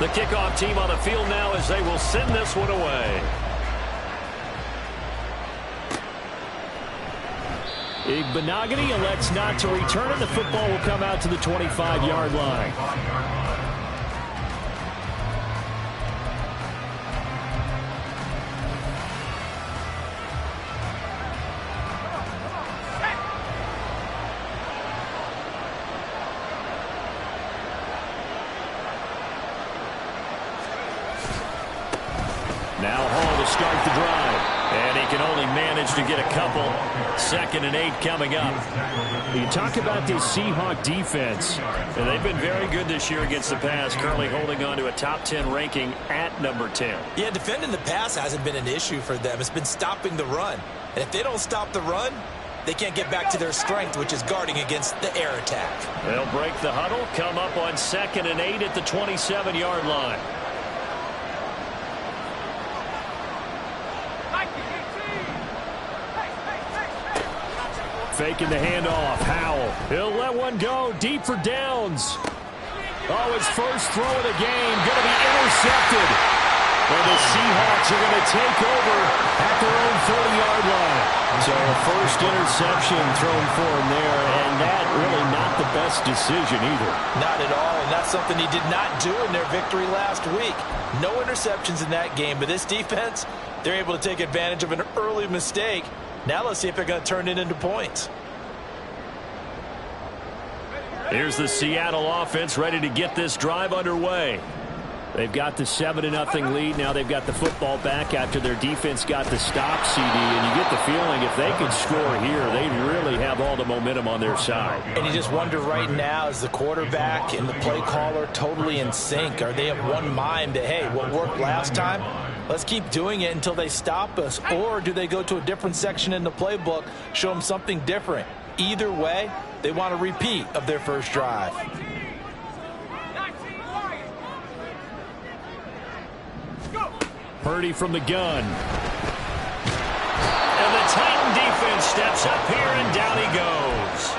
The kickoff team on the field now as they will send this one away. Igbenogany elects not to return it. The football will come out to the 25-yard line. Now Hall to start the drive. And he can only manage to get a couple. 2nd and 8 coming up. You talk about this Seahawk defense. And they've been very good this year against the pass, currently holding on to a top 10 ranking at number 10. Yeah, defending the pass hasn't been an issue for them. It's been stopping the run. And if they don't stop the run, they can't get back to their strength, which is guarding against the air attack. They'll break the huddle, come up on 2nd and 8 at the 27-yard line. Faking the handoff. Howell. He'll let one go deep for downs. Oh, his first throw of the game going to be intercepted. And the Seahawks are going to take over at their own 30-yard line. So a first interception thrown for him there, and that really not the best decision either. Not at all, and that's something he did not do in their victory last week. No interceptions in that game, but this defense, they're able to take advantage of an early mistake. Now let's see if they're going to turn it into points. Here's the Seattle offense ready to get this drive underway. They've got the 7-0 lead. Now they've got the football back after their defense got the stop, CD. And you get the feeling if they could score here, they really have all the momentum on their side. And you just wonder right now, is the quarterback and the play caller totally in sync? Are they of one mind that, hey, what worked last time, let's keep doing it until they stop us? Or do they go to a different section in the playbook, show them something different? Either way, they want a repeat of their first drive. Purdy from the gun. And the Titan defense steps up here, and down he goes.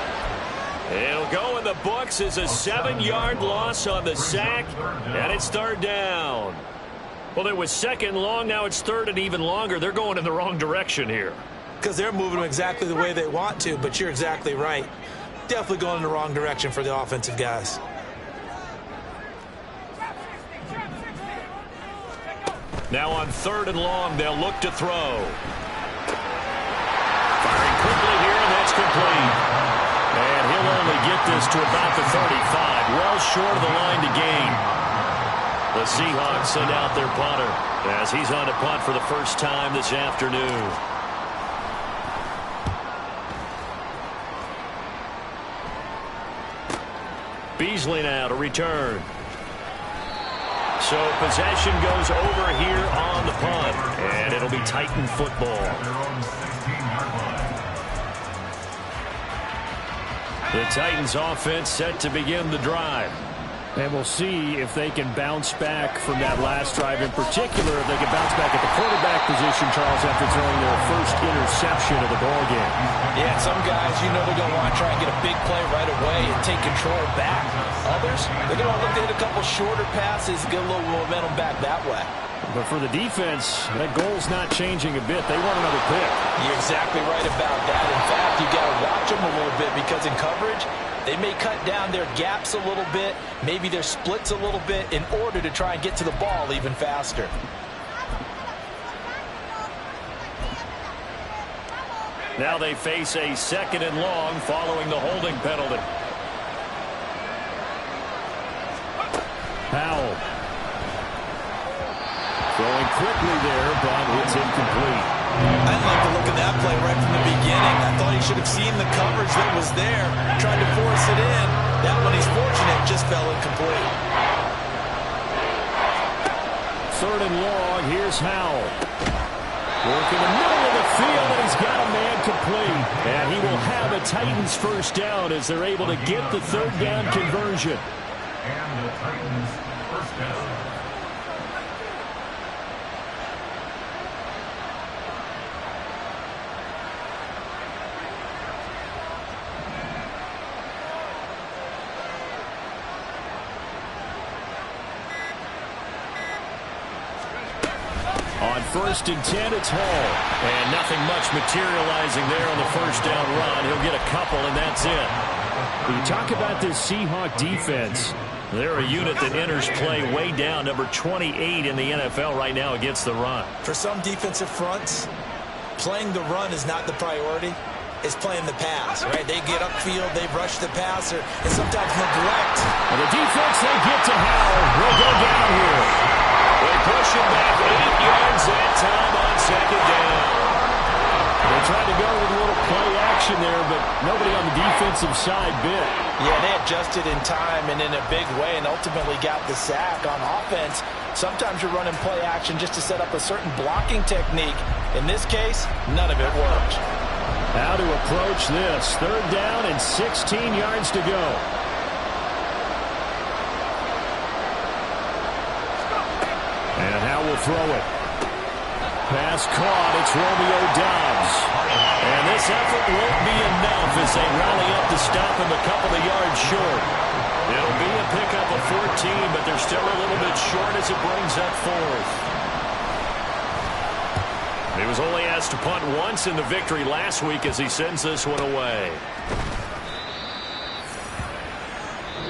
It'll go in the books as a 7-yard loss on the sack, and it's 3rd down. Well, it was 2nd long, now it's 3rd and even longer. They're going in the wrong direction here. Because they're moving exactly the way they want to, but you're exactly right. Definitely going in the wrong direction for the offensive guys. Now on 3rd and long, they'll look to throw. Firing quickly here, and that's complete. And he'll only get this to about the 35, well short of the line to gain. The Seahawks send out their punter as he's on to punt for the first time this afternoon. Beasley now to return. So possession goes over here on the punt, and it'll be Titan football. The Titans offense set to begin the drive. And we'll see if they can bounce back from that last drive, in particular if they can bounce back at the quarterback position, Charles, after throwing their first interception of the ballgame. Yeah, some guys, you know they're going to want to try and get a big play right away and take control back. Others, they're going to look at a couple shorter passes and get a little momentum back that way. But for the defense, that goal's not changing a bit. They want another pick. You're exactly right about that. In fact, you got to watch them a little bit because in coverage, they may cut down their gaps a little bit, maybe their splits a little bit in order to try and get to the ball even faster. Now they face a 2nd and long following the holding penalty. Howell. Throwing quickly there, but it's incomplete. I like the look of that play right from the beginning. I thought he should have seen the coverage that was there, tried to force it in. That one, he's fortunate, just fell incomplete. 3rd and long, here's Howell. Working the middle of the field, and he's got a man complete. And he will have a Titans first down as they're able to get the 3rd down conversion. And the Titans first down. On 1st and 10, it's Hall. And nothing much materializing there on the first down run. He'll get a couple, and that's it. When you talk about this Seahawk defense, they're a unit that enters play way down, number 28 in the NFL right now against the run. For some defensive fronts, playing the run is not the priority. It's playing the pass, right? They get upfield, they rush the passer, and sometimes neglect. And the defense, they get to Howell. Will go down here. They push him back 8 yards that time on second down. They tried to go with a little play action there, but nobody on the defensive side bit. Yeah, they adjusted in time and in a big way and ultimately got the sack. On offense, sometimes you're running play action just to set up a certain blocking technique. In this case, none of it worked. How to approach this. 3rd down and 16 yards to go. And how will throw it. Pass caught. It's Romeo Doubs. And this effort won't be enough as they rally up to stop him a couple of yards short. It'll be a pickup of 14, but they're still a little bit short as it brings up 4th. He was only asked to punt once in the victory last week as he sends this one away.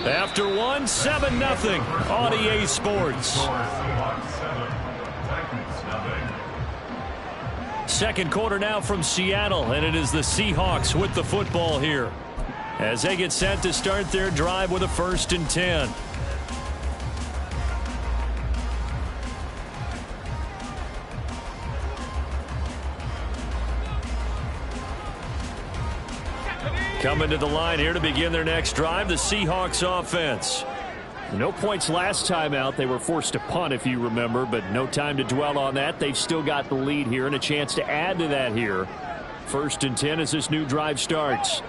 After one, 7-0 on EA Sports. Second quarter now from Seattle, and it is the Seahawks with the football here as they get set to start their drive with a 1st and 10. Coming to the line here to begin their next drive, the Seahawks offense. No points last time out. They were forced to punt, if you remember, but no time to dwell on that. They've still got the lead here and a chance to add to that here. 1st and 10 as this new drive starts.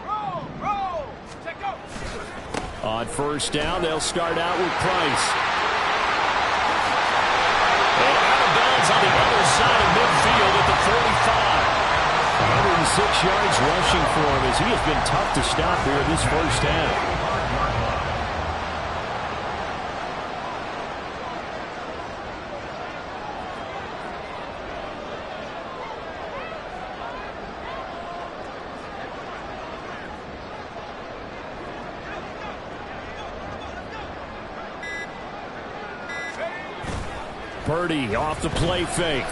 On 1st down, they'll start out with Price. And out of bounds on the other side of midfield at the 45. 106 yards rushing for him as he has been tough to stop here in this first half. Purdy off the play fake.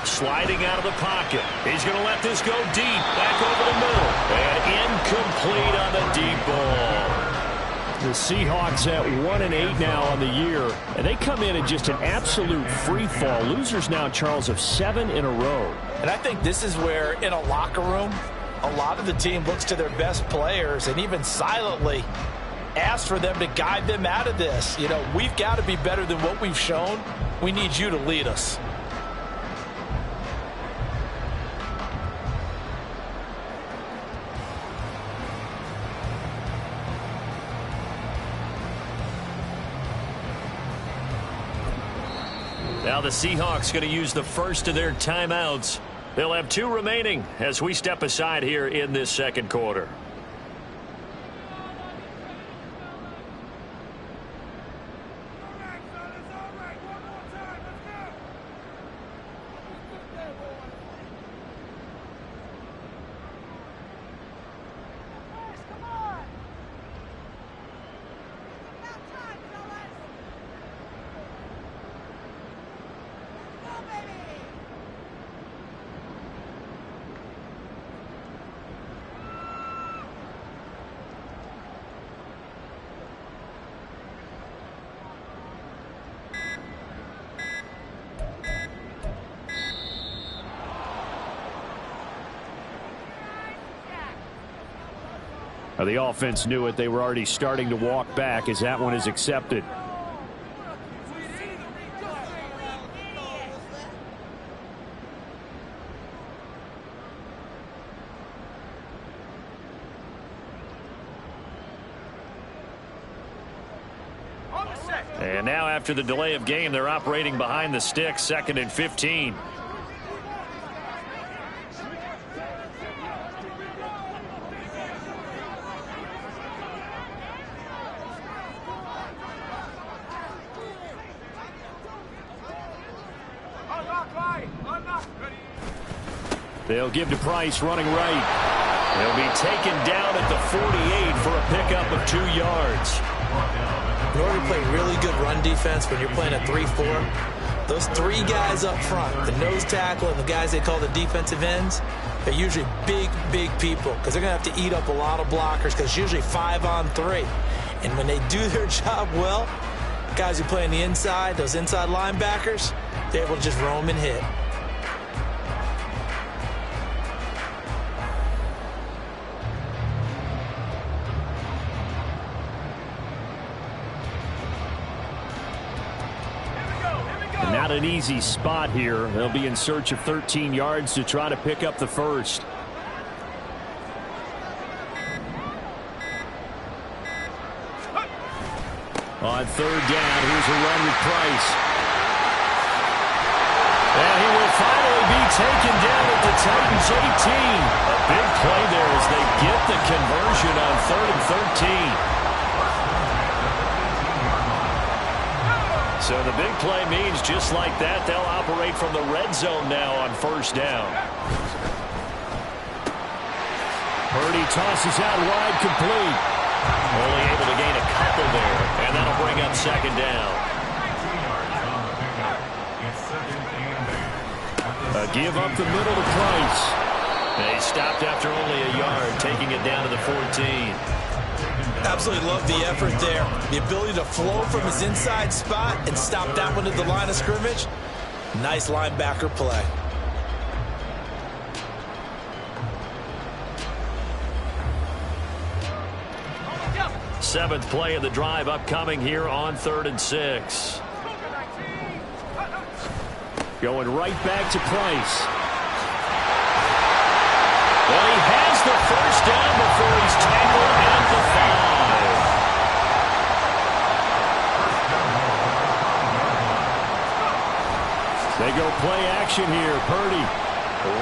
Sliding out of the pocket. He's going to let this go deep. Back over the middle. And incomplete on the deep ball. The Seahawks at 1-8 now on the year. And they come in just an absolute free fall. Losers now, Charles, of 7 in a row. And I think this is where, in a locker room, a lot of the team looks to their best players and even silently asks for them to guide them out of this. You know, we've got to be better than what we've shown. We need you to lead us. Now the Seahawks going to use the first of their timeouts. They'll have 2 remaining as we step aside here in this second quarter. The offense knew it. They were already starting to walk back as that one is accepted. And now after the delay of game, they're operating behind the sticks, 2nd and 15. They'll give to Price running right. He'll be taken down at the 48 for a pickup of 2 yards. In order to play really good run defense when you're playing a 3-4, those 3 guys up front, the nose tackle and the guys they call the defensive ends, they're usually big, big people because they're going to have to eat up a lot of blockers because it's usually 5 on 3. And when they do their job well, guys who play on the inside, those inside linebackers, they're able to just roam and hit. Not an easy spot here. They'll be in search of 13 yards to try to pick up the first. On 3rd down, here's a run with Price. And he will finally be taken down at the Titans 18. A big play there as they get the conversion on 3rd and 13. So the big play means just like that, they'll operate from the red zone now on 1st down. Purdy tosses out wide, complete. Only able to gain a couple there, and that'll bring up 2nd down. A give up the middle to Price. They stopped after only a yard, taking it down to the 14. Absolutely love the effort there. The ability to flow from his inside spot and stop that one at the line of scrimmage. Nice linebacker play. Seventh play of the drive upcoming here on 3rd and 6. Going right back to Price. Well, he has the 1st down before he's tackled at the 5. They go play action here. Purdy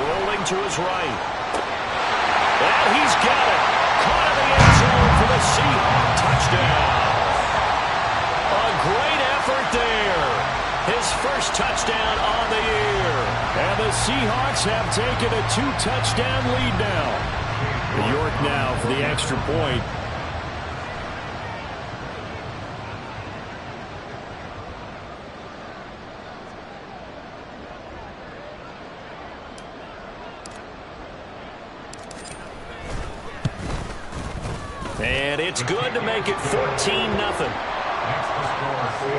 rolling to his right. And he's got it. Caught in the end zone for the Seahawk touchdown. A great effort there. His first touchdown on the year. And the Seahawks have taken a 2-touchdown lead now. York now for the extra point. And it's good to make it 14-0. Next to score, 14.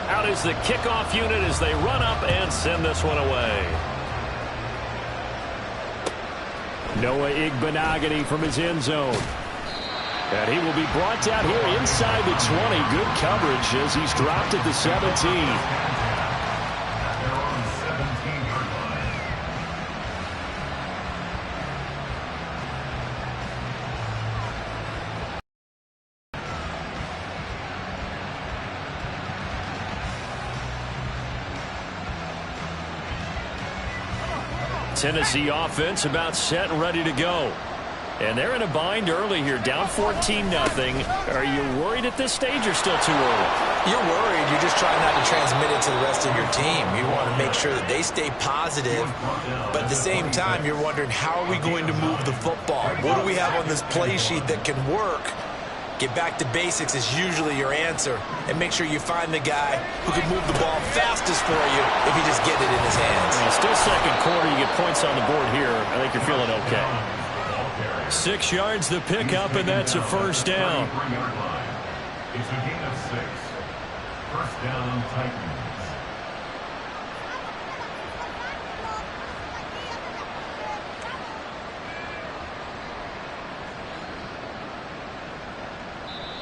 Out is the kickoff unit as they run up and send this one away. Noah Igbenogany from his end zone. And he will be brought down here inside the 20. Good coverage as he's dropped at the 17. They're on the 17-yard line. Tennessee offense about set and ready to go. And they're in a bind early here, down 14-0. Are you worried at this stage or still too early? You're worried. You're just trying not to transmit it to the rest of your team. You want to make sure that they stay positive. But at the same time, you're wondering, how are we going to move the football? What do we have on this play sheet that can work? Get back to basics is usually your answer. And make sure you find the guy who can move the ball fastest for you if you just get it in his hands. Well, still second quarter. You get points on the board here. I think you're feeling okay. 6 yards the pickup, and that's a first down. It's a gain of 6. First down, Titans.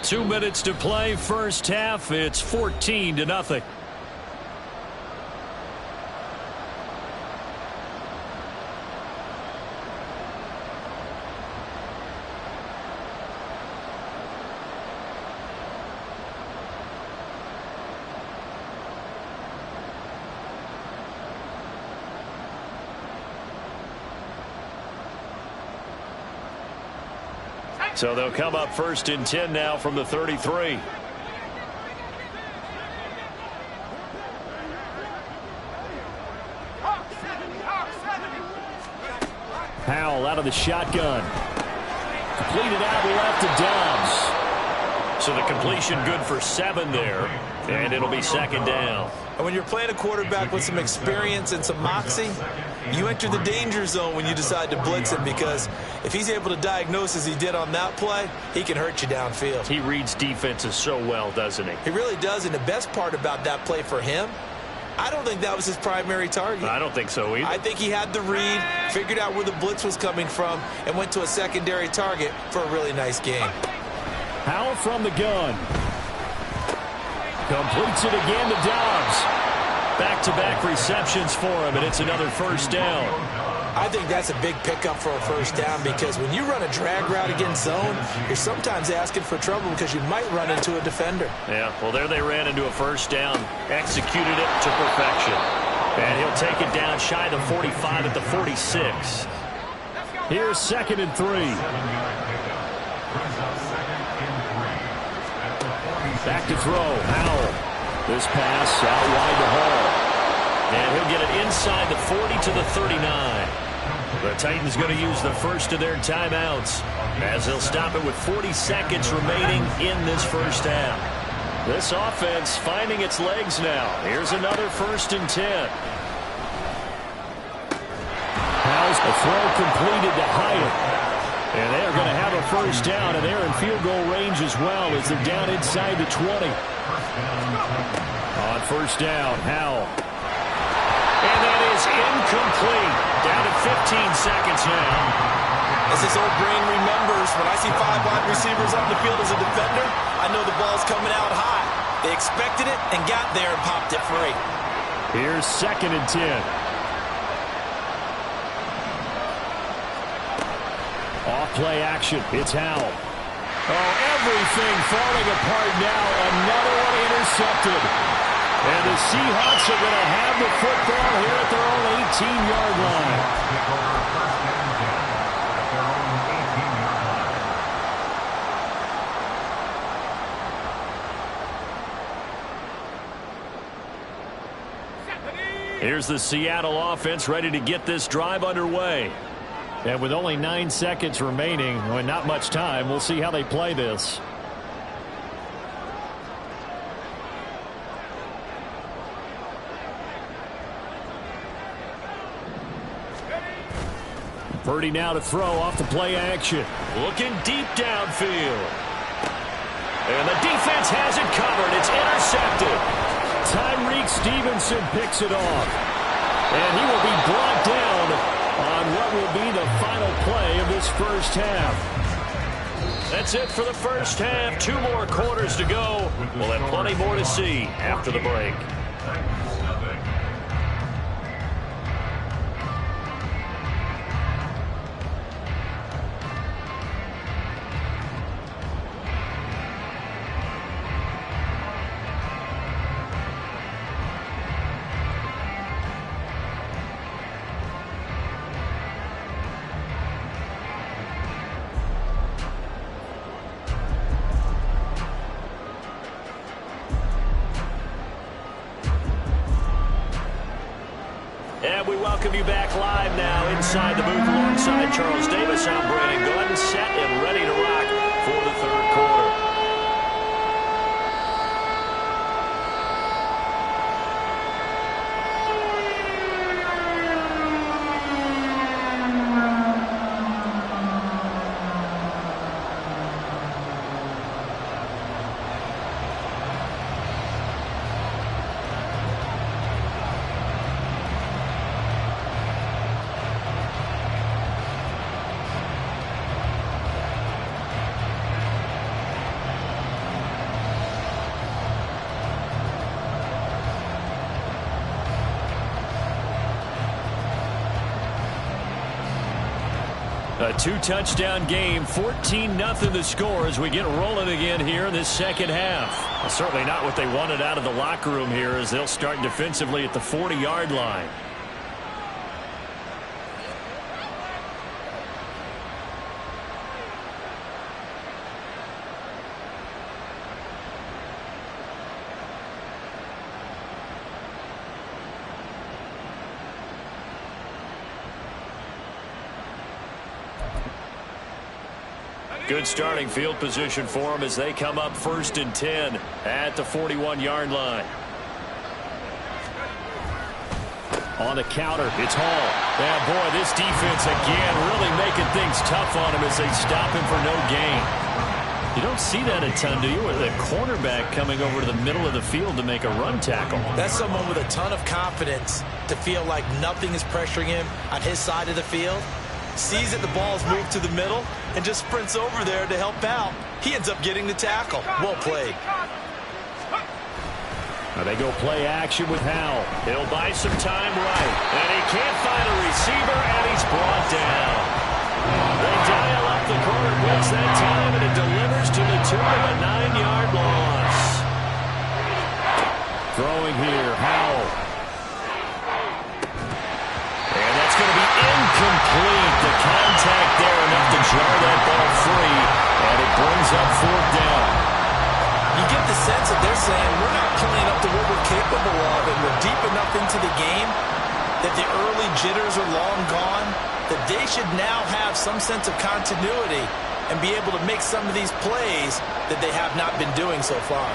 Two minutes to play, first half. It's 14-0. So they'll come up 1st and 10 now from the 33. Powell out of the shotgun. Completed out left to Dobbs. So the completion good for 7 there. And it'll be 2nd down. And when you're playing a quarterback with some experience and some moxie, you enter the danger zone when you decide to blitz him, because if he's able to diagnose as he did on that play, he can hurt you downfield. He reads defenses so well, doesn't he? He really does, and the best part about that play for him, I don't think that was his primary target. I don't think so either. I think he had the read, figured out where the blitz was coming from, and went to a secondary target for a really nice game. Powell from the gun. Completes it again to Dobbs. Back-to-back receptions for him, and it's another 1st down. I think that's a big pickup for a 1st down, because when you run a drag route against zone, you're sometimes asking for trouble because you might run into a defender. Yeah, well, there they ran into a 1st down, executed it to perfection. And he'll take it down shy of the 45 at the 46. Here's 2nd and 3. Back to throw, Powell. This pass out wide to Hall. And he'll get it inside the 40 to the 39. The Titans going to use the first of their timeouts as they'll stop it with 40 seconds remaining in this 1st half. This offense finding its legs now. Here's another 1st and 10. How's the throw completed to Hyatt. And they're going to have a 1st down, and they're in field goal range as well as they're down inside the 20. On 1st down, Howell. And that is incomplete. Down to 15 seconds now. As this old brain remembers, when I see 5 wide receivers on the field as a defender, I know the ball's coming out high. They expected it and got there and popped it free. Here's 2nd and 10. Off-play action. It's Howell. Oh, everything falling apart now. Another one intercepted. And the Seahawks are going to have the football here at their own 18-yard line. Here's the Seattle offense ready to get this drive underway. And with only 9 seconds remaining, well, not much time, we'll see how they play this. Purdy now to throw off the play action. Looking deep downfield. And the defense has it covered. It's intercepted. Tyreek Stevenson picks it off. And he will be brought down on what will be the final play of this 1st half. That's it for the 1st half. 2 more quarters to go. We'll have plenty more to see after the break. And we welcome you back live now inside the booth alongside Charles Davis. I'm Brandon Gunn, set and ready to rock for the 3rd quarter. A 2-touchdown game, 14-0 the score as we get rolling again here in this 2nd half. Well, certainly not what they wanted out of the locker room here as they'll start defensively at the 40-yard line. Good starting field position for them as they come up 1st and 10 at the 41-yard line. On the counter, it's Hall. Yeah, boy, this defense again really making things tough on him as they stop him for no gain. You don't see that a ton, do you? With a cornerback coming over to the middle of the field to make a run tackle. That's someone with a ton of confidence to feel like nothing is pressuring him on his side of the field. Sees that the ball's moved to the middle and just sprints over there to help out. He ends up getting the tackle. Well played. Now they go play action with Howell. He'll buy some time right. And he can't find a receiver, and he's brought down. They dial up the quarterbacks that time, and it delivers to the tune of a 9-yard loss. Throwing here, Howell. And that's going to be incomplete. The contact there enough to jar that ball free, and it brings up 4th down. You get the sense that they're saying we're not playing up to what we're capable of, and we're deep enough into the game that the early jitters are long gone, that they should now have some sense of continuity and be able to make some of these plays that they have not been doing so far.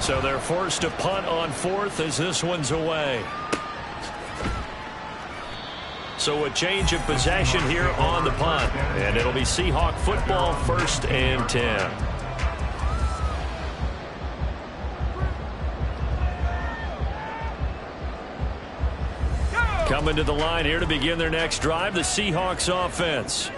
So they're forced to punt on 4th as this one's away. So a change of possession here on the punt. And it'll be Seahawk football, 1st and 10. Coming to the line here to begin their next drive, the Seahawks offense.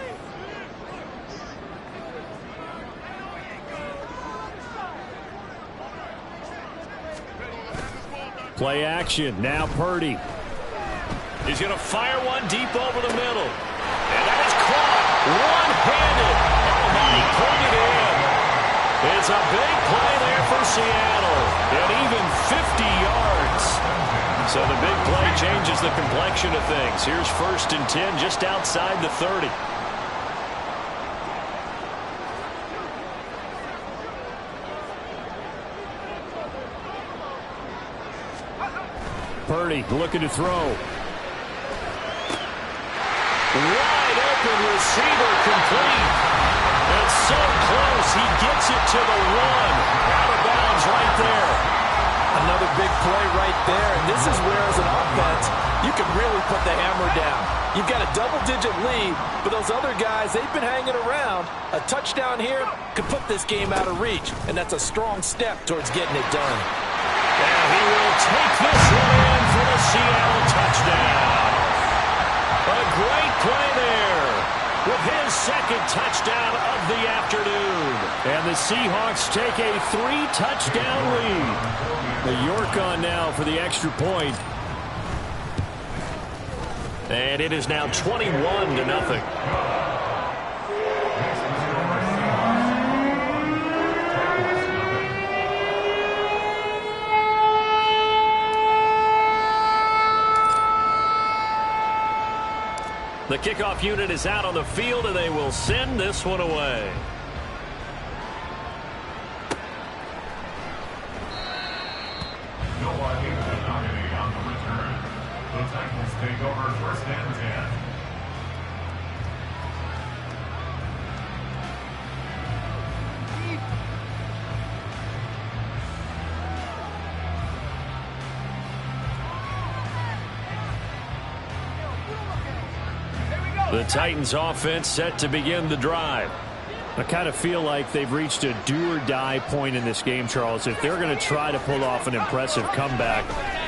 Play action. Now Purdy. He's going to fire one deep over the middle. And that is caught one-handed. Oh, my, he pulled it in. It's a big play there for Seattle. And even 50 yards. So the big play changes the complexion of things. Here's 1st and 10 just outside the 30. Purdy looking to throw. Wide open receiver complete. And so close, he gets it to the 1. Out of bounds right there. Another big play right there, and this is where, as an offense, you can really put the hammer down. You've got a double-digit lead, but those other guys, they've been hanging around. A touchdown here could put this game out of reach, and that's a strong step towards getting it done. And he will take this one in for the Seattle touchdown. A great play there with his 2nd touchdown of the afternoon. And the Seahawks take a 3-touchdown lead. The York on now for the extra point. And it is now 21-0. The kickoff unit is out on the field, and they will send this one away. No penalty on the return. The Titans take over 1st and 10. The Titans offense set to begin the drive. I kind of feel like they've reached a do-or-die point in this game, Charles. If they're going to try to pull off an impressive comeback,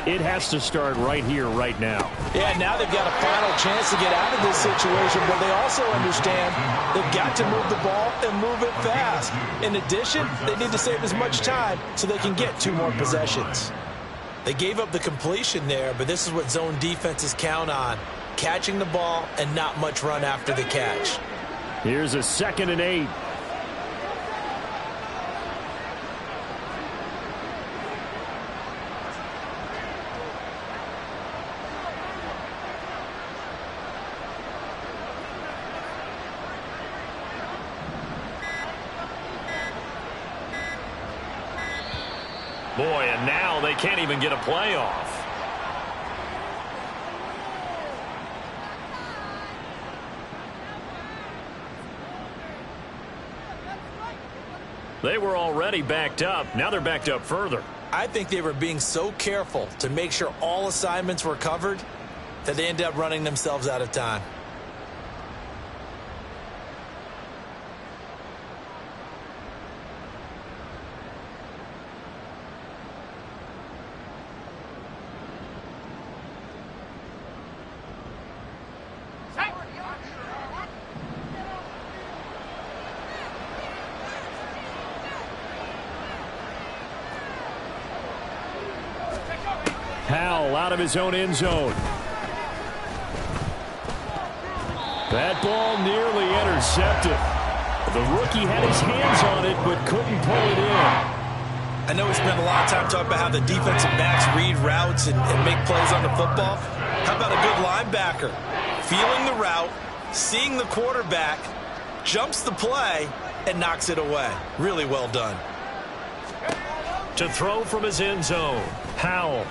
it has to start right here, right now. Yeah, now they've got a final chance to get out of this situation, but they also understand they've got to move the ball and move it fast. In addition, they need to save as much time so they can get 2 more possessions. They gave up the completion there, but this is what zone defenses count on. Catching the ball and not much run after the catch. Here's a 2nd and 8. Boy, and now they can't even get a play off. They were already backed up. Now they're backed up further. I think they were being so careful to make sure all assignments were covered that they ended up running themselves out of time. Powell out of his own end zone. That ball nearly intercepted. The rookie had his hands on it but couldn't pull it in. I know we spent a lot of time talking about how the defensive backs read routes and make plays on the football. How about a good linebacker? Feeling the route, seeing the quarterback, jumps the play, and knocks it away. Really well done. To throw from his end zone, Powell.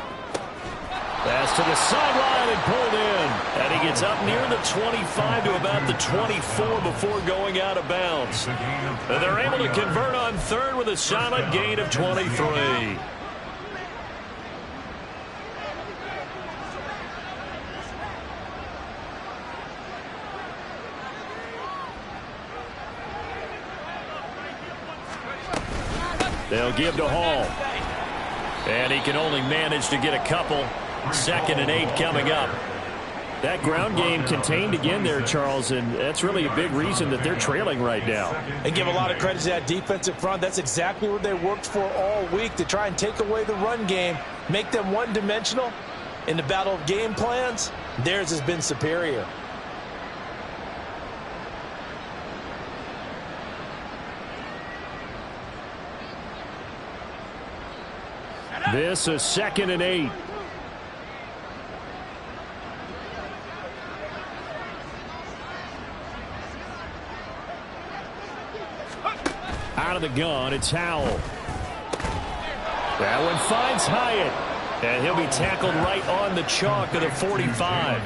Pass to the sideline and pulled in. And he gets up near the 25 to about the 24 before going out of bounds. And they're able to convert on third with a solid gain of 23. They'll give to Hall. And he can only manage to get a couple. 2nd and 8 coming up. That ground game contained again there, Charles, and that's really a big reason that they're trailing right now. And give a lot of credit to that defensive front. That's exactly what they worked for all week, to try and take away the run game, make them one-dimensional. In the battle of game plans, theirs has been superior. This is 2nd and 8. Out of the gun, it's Howell. That one finds Hyatt. And he'll be tackled right on the chalk of the 45.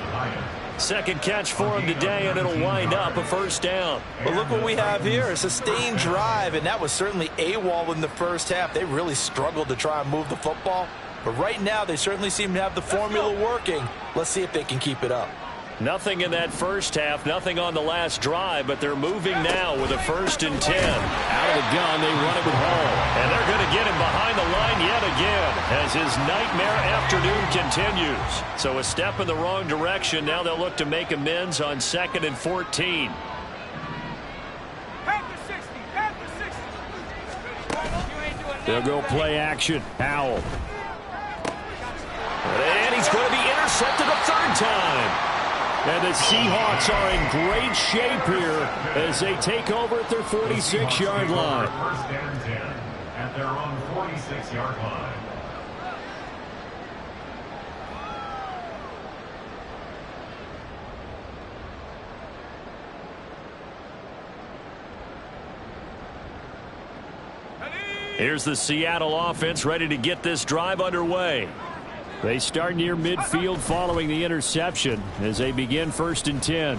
Second catch for him today, and it'll wind up a first down. But look what we have here, a sustained drive, and that was certainly AWOL in the first half. They really struggled to try and move the football. But right now, they certainly seem to have the formula working. Let's see if they can keep it up. Nothing in that first half, nothing on the last drive, but they're moving now with a 1st and 10. Out of the gun, they run it with Hall. And they're going to get him behind the line yet again as his nightmare afternoon continues. So a step in the wrong direction. Now they'll look to make amends on 2nd and 14. They'll go play action. Powell. And he's going to be intercepted a 3rd time. And the Seahawks are in great shape here as they take over at their 46-yard line. 1st and 10 at their own 46-yard line. Here's the Seattle offense ready to get this drive underway. They start near midfield following the interception as they begin 1st and 10. Nowhere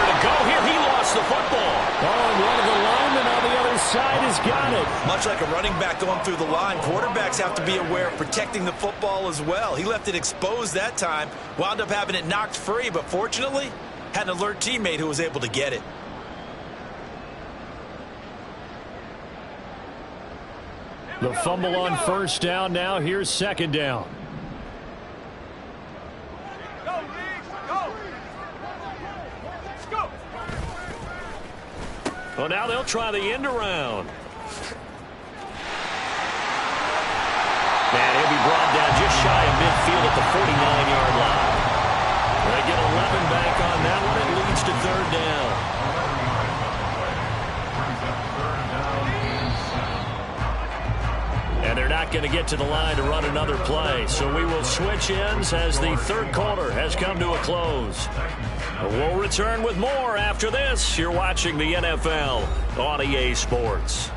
to go here. He lost the football. Oh, and one of the linemen on the other side has got it. Much like a running back going through the line, quarterbacks have to be aware of protecting the football as well. He left it exposed that time, wound up having it knocked free, but fortunately, had an alert teammate who was able to get it. The fumble on 1st down. Now here's 2nd down. Well, now they'll try the end around. And he'll be brought down just shy of midfield at the 49-yard line. They get 11 back on that one. It leads to 3rd down. And they're not going to get to the line to run another play. So we will switch ends as the 3rd quarter has come to a close. We'll return with more after this. You're watching the NFL on EA Sports.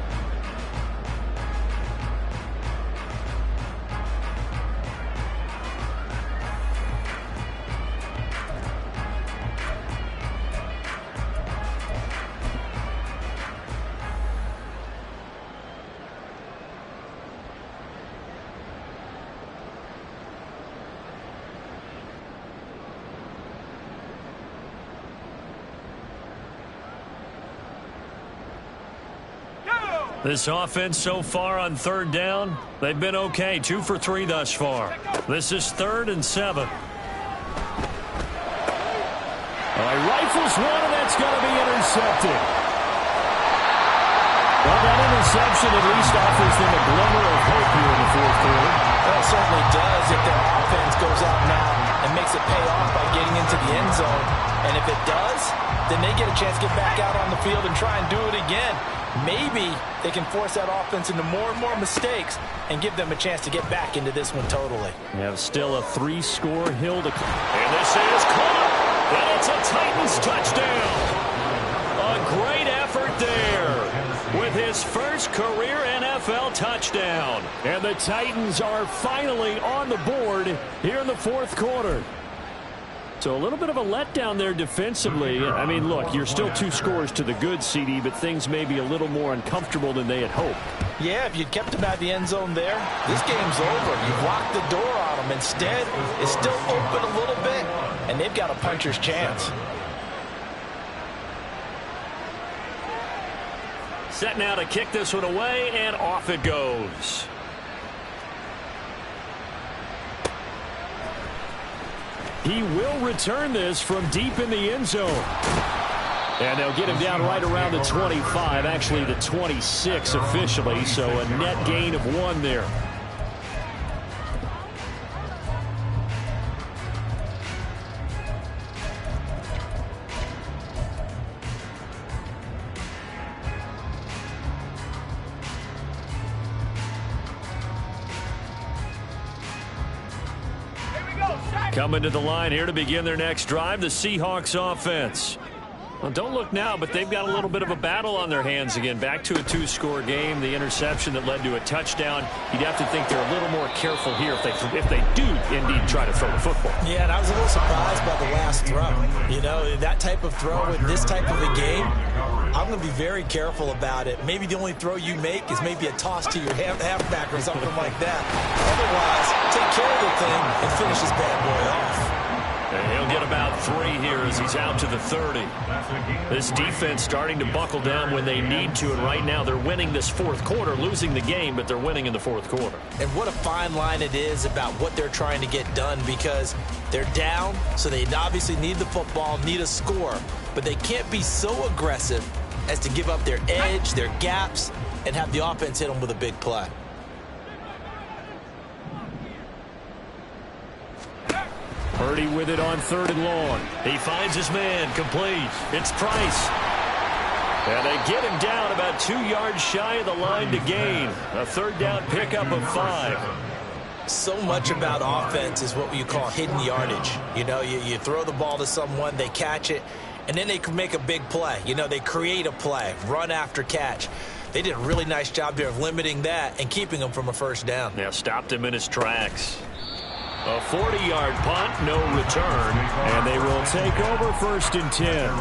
This offense so far on third down, they've been okay. 2 for 3 thus far. This is 3rd and 7. Rifles one, and that's going to be intercepted. Well, that interception at least offers them a glimmer of hope here in the 4th quarter. Well, it certainly does if their offense goes out now and makes it pay off by getting into the end zone. And if it does, then they get a chance to get back out on the field and try and do it again. Maybe they can force that offense into more and more mistakes and give them a chance to get back into this one totally. We have still a 3-score hill to climb. And this is caught. And it's a Titans touchdown. A great effort there with his first career NFL touchdown. And the Titans are finally on the board here in the 4th quarter. So a little bit of a letdown there defensively. I mean, look, you're still 2 scores to the good, CD, but things may be a little more uncomfortable than they had hoped. Yeah, if you'd kept them out of the end zone there, this game's over. You've locked the door on them. Instead, it's still open a little bit, and they've got a puncher's chance. Set now to kick this one away, and off it goes. He will return this from deep in the end zone. And they'll get him down right around the 25, actually the 26 officially, so a net gain of 1 there. Coming to the line here to begin their next drive, the Seahawks offense. Well, don't look now, but they've got a little bit of a battle on their hands again. Back to a 2-score game. The interception that led to a touchdown. You'd have to think they're a little more careful here if they do indeed try to throw the football. Yeah, and I was a little surprised by the last throw. You know, that type of throw in this type of a game, I'm going to be very careful about it. Maybe the only throw you make is maybe a toss to your halfback or something like that. Otherwise, take care of the thing and finish this bad boy off. And he'll get about 3 here as he's out to the 30. This defense starting to buckle down when they need to, and right now they're winning this 4th quarter, losing the game, but they're winning in the 4th quarter. And what a fine line it is about what they're trying to get done, because they're down, so they obviously need the football, need a score, but they can't be so aggressive as to give up their edge, their gaps, and have the offense hit them with a big play. Purdy with it on 3rd and long. He finds his man, complete. It's Price. And they get him down about 2 yards shy of the line to gain. A 3rd down pickup of 5. So much about offense is what you call hidden yardage. You know, you throw the ball to someone, they catch it, and then they can make a big play. You know, they create a play, run after catch. They did a really nice job here of limiting that and keeping him from a 1st down. Yeah, stopped him in his tracks. A 40-yard punt, no return, and they will take over 1st and 10.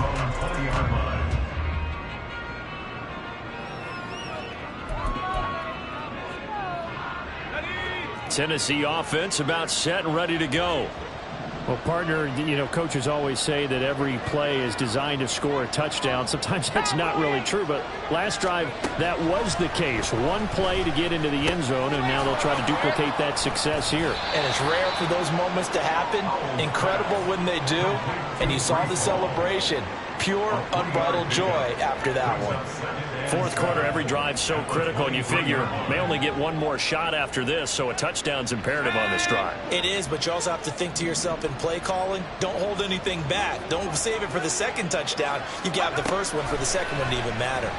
Tennessee offense about set and ready to go. Well, partner, you know, coaches always say that every play is designed to score a touchdown. Sometimes that's not really true, but last drive, that was the case. 1 play to get into the end zone, and now they'll try to duplicate that success here. And it's rare for those moments to happen. Incredible when they do. And you saw the celebration. Pure, unbridled joy after that one. 4th quarter, every drive so critical, and you figure may only get 1 more shot after this, so a touchdown's imperative on this drive. It is, but you also have to think to yourself in play calling, don't hold anything back. Don't save it for the 2nd touchdown. You got the 1st one for the 2nd one to even matter.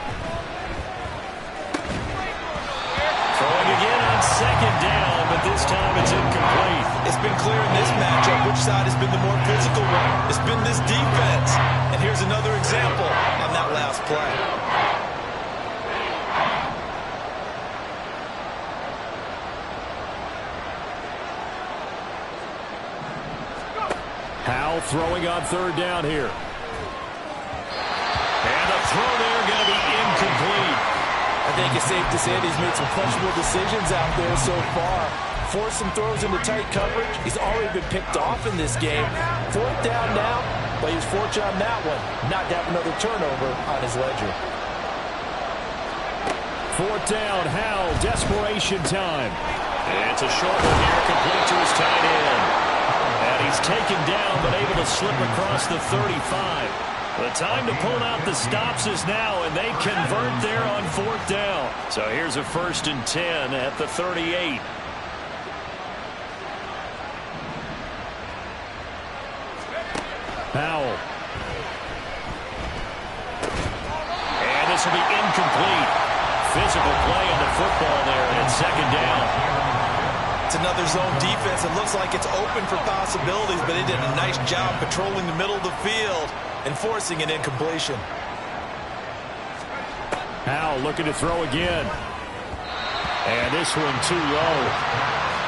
Throwing again on 2nd down, but this time it's incomplete. It's been clear in this matchup which side has been the more physical one. It's been this defense. And here's another example on that last play. Howell throwing on 3rd down here. And the throw there going to be incomplete. I think it's safe to say that he's made some questionable decisions out there so far. Forced some throws into tight coverage. He's already been picked off in this game. 4th down now, but he was fortunate on that one not to have another turnover on his ledger. Fourth down, Howell, desperation time. It's a short one here, complete to his tight end. And he's taken down, but able to slip across the 35. The time to pull out the stops is now, and they convert there on fourth down. So here's a 1st and 10 at the 38. Howell. And this will be incomplete. Physical play on the football there, and it's 2nd down. It's another zone defense. It looks like it's open for possibilities, but they did a nice job patrolling the middle of the field and forcing an incompletion. Howell looking to throw again. And this one too low.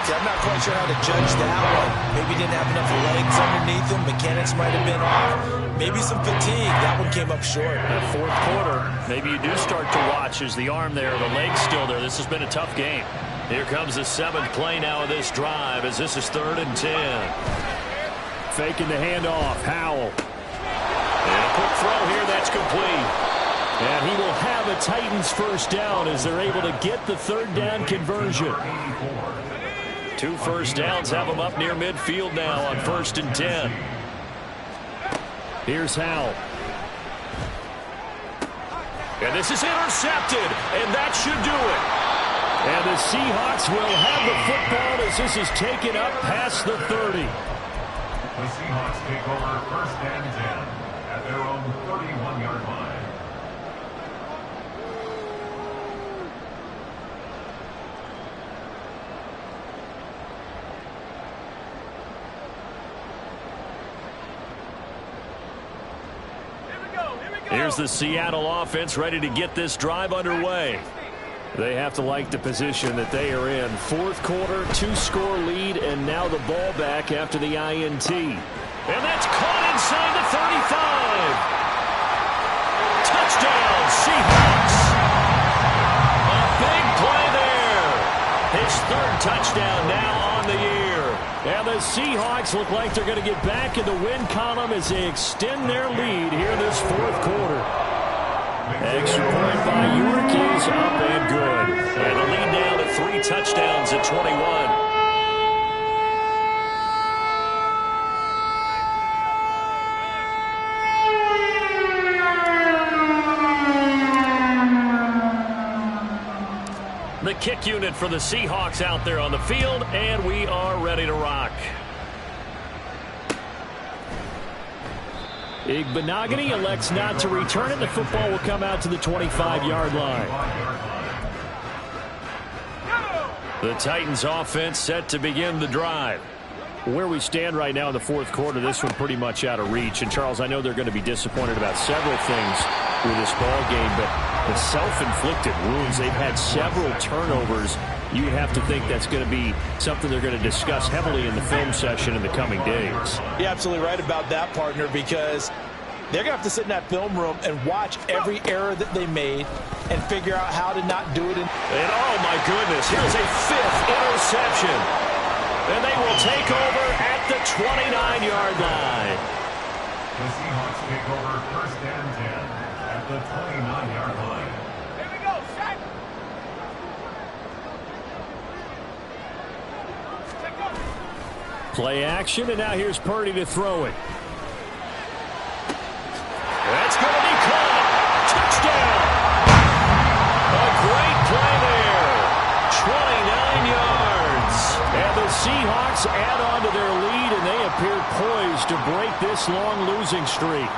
See, I'm not quite sure how to judge that one. Maybe didn't have enough legs underneath him. Mechanics might have been off. Maybe some fatigue. That one came up short. That fourth quarter, maybe you do start to watch as the arm there, the leg's still there. This has been a tough game. Here comes the 7th play now of this drive as this is 3rd and 10. Faking the handoff, Howell. And a quick throw here, that's complete. And he will have a Titans first down as they're able to get the 3rd down conversion. 2 first downs have them up near midfield now on 1st and 10. Here's Howell. And this is intercepted, and that should do it. And the Seahawks will have the football as this is taken up past the 30. The Seahawks take over 1st and 10 at their own 31-yard line. Here's the Seattle offense ready to get this drive underway. They have to like the position that they are in. 4th quarter, 2-score lead, and now the ball back after the INT. And that's caught inside the 35. Touchdown, Seahawks. A big play there. His 3rd touchdown now on the year. And the Seahawks look like they're going to get back in the win column as they extend their lead here in this 4th quarter. Extra point by York is up and good. And the lead now to 3 touchdowns at 21. The kick unit for the Seahawks out there on the field, and we are ready to rock. Igbenogany elects not to return it. The football will come out to the 25-yard line. The Titans offense set to begin the drive. Where we stand right now in the 4th quarter, this one pretty much out of reach. And, Charles, I know they're going to be disappointed about several things with this ball game, but the self-inflicted wounds, they've had several turnovers. You would have to think that's going to be something they're going to discuss heavily in the film session in the coming days. You're absolutely right about that, partner, because they're going to have to sit in that film room and watch every error that they made and figure out how to not do it. And oh, my goodness, here's a 5th interception. And they will take over at the 29-yard line. The Seahawks take over 1st and 10 at the 29-yard line. Here we go, set. Play action, and now here's Purdy to throw it. That's going to be caught. Touchdown. A great play there. 29 yards. And the Seahawks add on to their lead, and they appear poised to break this long losing streak.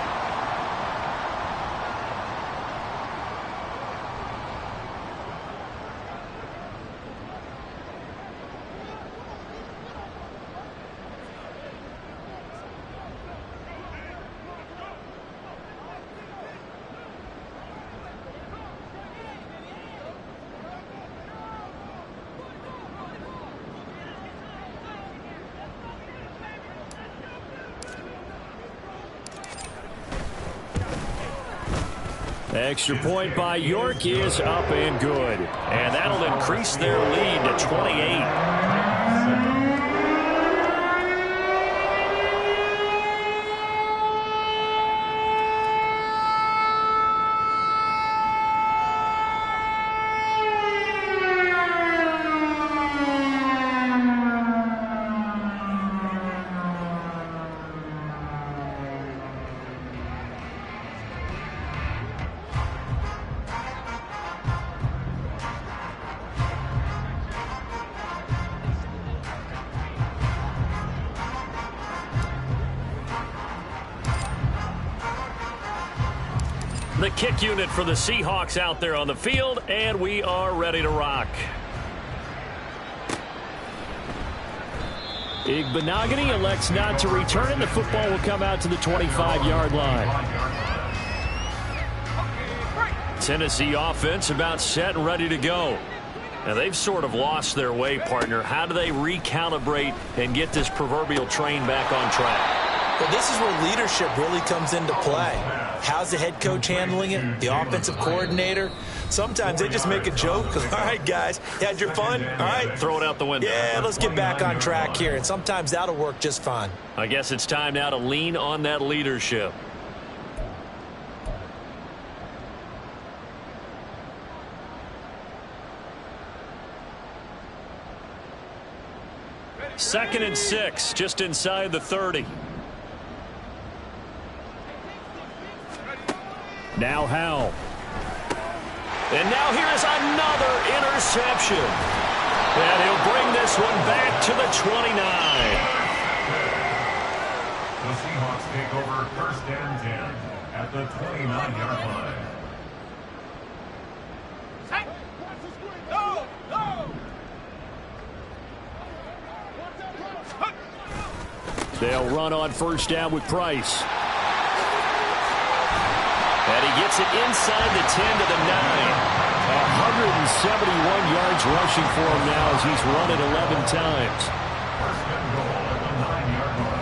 Extra point by York is up and good. And that'll increase their lead to 28. The kick unit for the Seahawks out there on the field, and we are ready to rock. Igbenogany elects not to return, and the football will come out to the 25-yard line. Tennessee offense about set and ready to go. Now, they've sort of lost their way, partner. How do they recalibrate and get this proverbial train back on track? Well, this is where leadership really comes into play. How's the head coach handling it? The offensive coordinator? Sometimes they just make a joke. All right, guys, you had your fun? All right. Throw it out the window. Yeah, let's get back on track here. And sometimes that'll work just fine. I guess it's time now to lean on that leadership. Second and 6, just inside the 30. Now Howell. And now here's another interception. And he'll bring this one back to the 29. The Seahawks take over first and 10 at the 29-yard line. They'll run on first down with Price. And he gets it inside the 10 to the 9. 171 yards rushing for him now as he's run it 11 times. First and goal at the 9-yard line.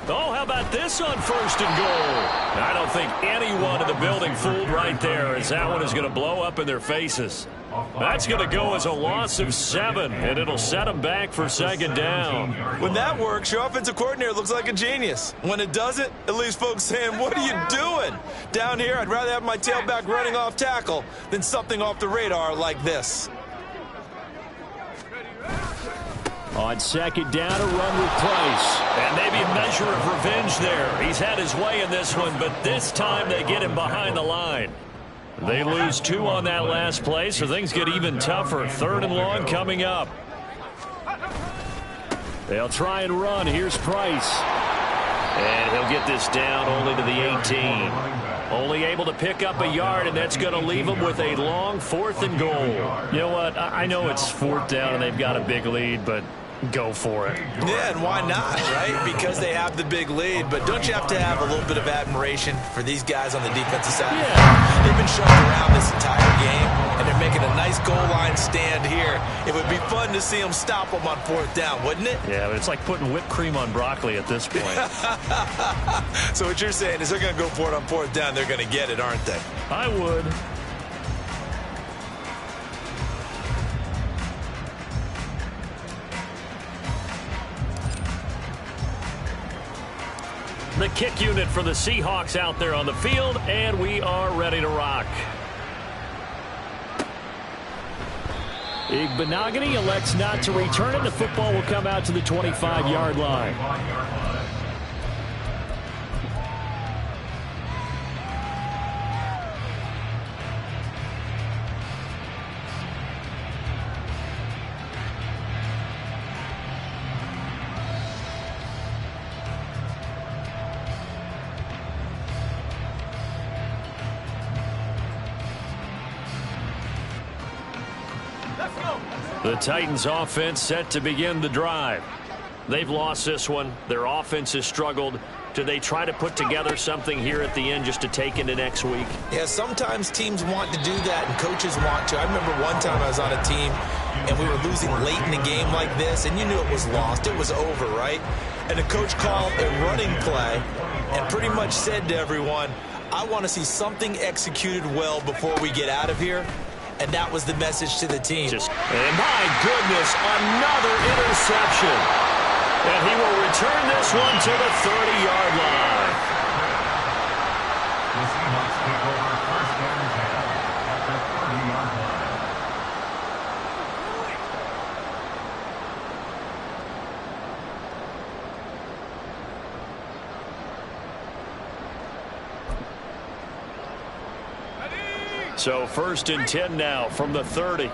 Oh, how about this on first and goal? I don't think anyone in the building fooled right there, as that one is going to blow up in their faces. That's going to go as a loss of 7, and it'll set them back for second down. When that works, your offensive coordinator looks like a genius. When it doesn't, it leaves folks saying, what are you doing? Down here, I'd rather have my tailback running off tackle than something off the radar like this. On second down, a run with Price. And maybe a measure of revenge there. He's had his way in this one, but this time they get him behind the line. They lose 2 on that last play, so things get even tougher. Third and long coming up. They'll try and run. Here's Price. And he'll get this down only to the 18. Only able to pick up a yard, and that's going to leave them with a long 4th and goal. You know what? I know it's 4th down and they've got a big lead, but go for it. Yeah, and why not, right? Because they have the big lead. But don't you have to have a little bit of admiration for these guys on the defensive side? Yeah. They've been shoved around this entire game, and they're making a nice goal line stand here. It would be fun to see them stop them on 4th down, wouldn't it? Yeah, but it's like putting whipped cream on broccoli at this point. So what you're saying is they're going to go for it on 4th down. They're going to get it, aren't they? I would. The kick unit for the Seahawks out there on the field, and we are ready to rock. Igbenogany elects not to return it. The football will come out to the 25-yard line. The Titans offense set to begin the drive. They've lost this one. Their offense has struggled. Do they try to put together something here at the end just to take into next week? Yeah, sometimes teams want to do that and coaches want to. I remember one time I was on a team and we were losing late in the game like this, and you knew it was lost. It was over, right? And the coach called a running play and pretty much said to everyone, I want to see something executed well before we get out of here. And that was the message to the team. And my goodness, another interception. And he will return this one to the 30-yard line. The Seahawks take over first and 10 at the 30-yard line. So first and 10 now from the 30.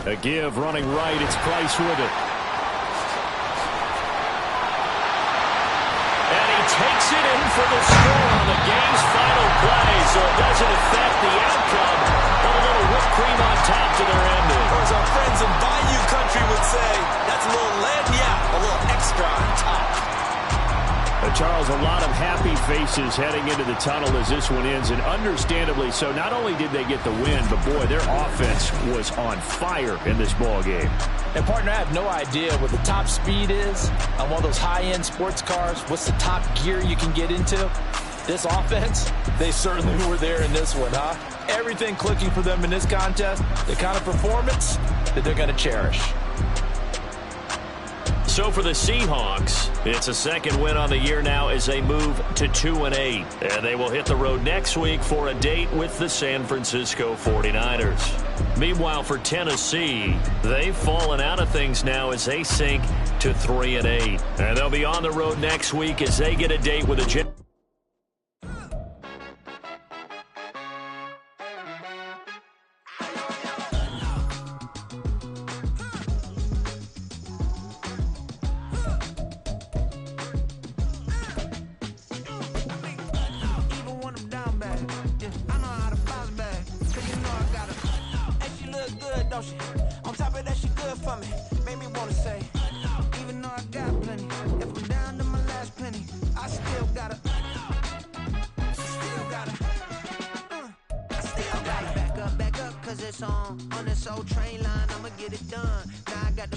A give running right. It's Price with it. And he takes it in for the score on the game's final play, so it doesn't affect the outcome, but a little whipped cream on top to their ending. Or as our friends in Bayou Country would say, that's a little lagniappe, a little extra on top. Charles, a lot of happy faces heading into the tunnel as this one ends, and understandably so. Not only did they get the win, but boy, their offense was on fire in this ball game. And partner, I have no idea what the top speed is on one of those high-end sports cars. What's the top gear you can get into? This offense, they certainly were there in this one, huh? Everything clicking for them in this contest, the kind of performance that they're going to cherish. So for the Seahawks, it's a second win on the year now as they move to 2-8. And they will hit the road next week for a date with the San Francisco 49ers. Meanwhile, for Tennessee, they've fallen out of things now as they sink to 3-8. And they'll be on the road next week as they get a date with a On top of that, she good for me. Made me wanna say, even though I got plenty, if I'm down to my last penny, I still gotta back up, cause it's on this old train line. I'ma get it done. Now I got the